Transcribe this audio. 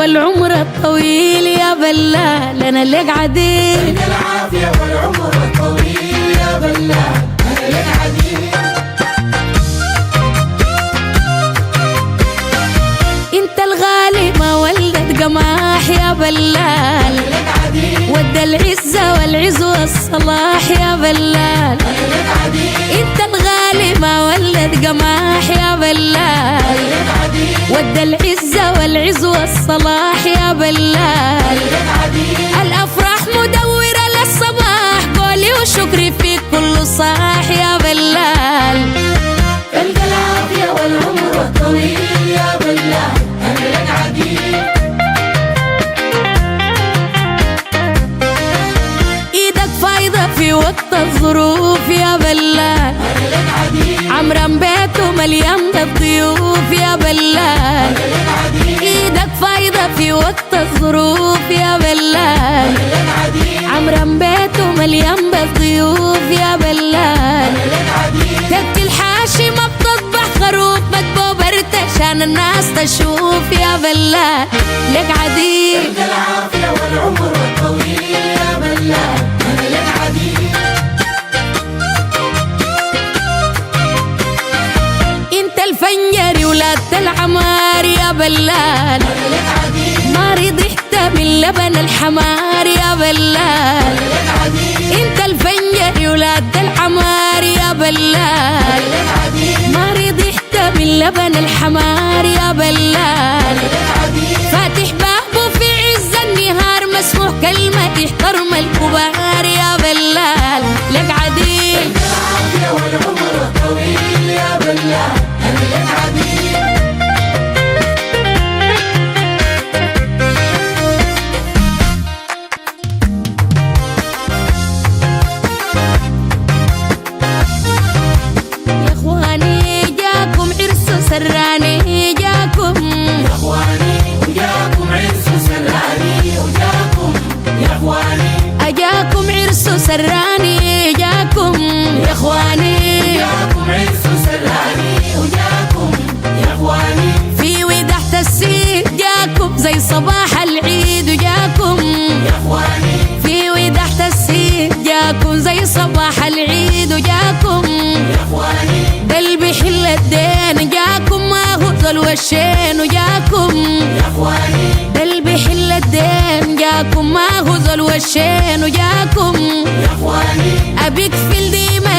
والعمر الطويل يا بلال أنا لك عديل. العافية والعمر الطويل يا بلال أنا لك عديل. انت الغالي ما ولدت قماح يا بلال، ود العزة والعز والصلاح يا بلال. انت الغالي ما ولد قماح يا بلال، ود العزة والعز والصلاح يا بلال. الأفراح مدورة للصباح، قولي وشكري فيك كل صاح يا بلال. تلقى العافية والعمر الطويل يا بلال أنا لك عديل. ايدك فايضة في وقت الظروف يا بلال، عمران بيته مليان بالضيوف يا بلال. ايدك فايضة في وقت الظروف يا بلال، عمران بيته مليان بالضيوف يا بلال. تبكي الحاشي ما بتطبح خروف، مكبوب عشان الناس تشوف يا بلال لك عديل. تلقى العافية والعمر الطويل يا بلال أنا لك عديل. انت الفنجري ولاد العمار يا بلال، ما رضحت من لبن الحمار يا بلال. انت الفنجري ولاد العمار يا بلال، ما رضحت من لبن الحمار يا بلال. فاتح بابه في عز النهار، مسموح كلمة يحترم الكبار يا بلال لك عديل. العافية والعمر الطويل يا بلال أنا لك عديل. يا اخواني جاكم عرس سراني جاكم، يا اخواني وجاكم عرس سراني وجاكم يا اخواني. اجاكم عرس سراني جاكم يا اخواني. جاكم عرس سراني وجاكم يا اخواني. في ودحت السيد جاكم زي صباح العيد وجاكم يا اخواني. في ودحت السيد جاكم زي صباح العيد وجاكم يا اخواني. ده اللي بيحل الدين جاكم، ما هو ذو الوشين وجاكم يا اخواني. ده اللي بيحل الدين جاكم، ما هو ذو الوشين وجاكم. يا اخواني. ابيك في الديمة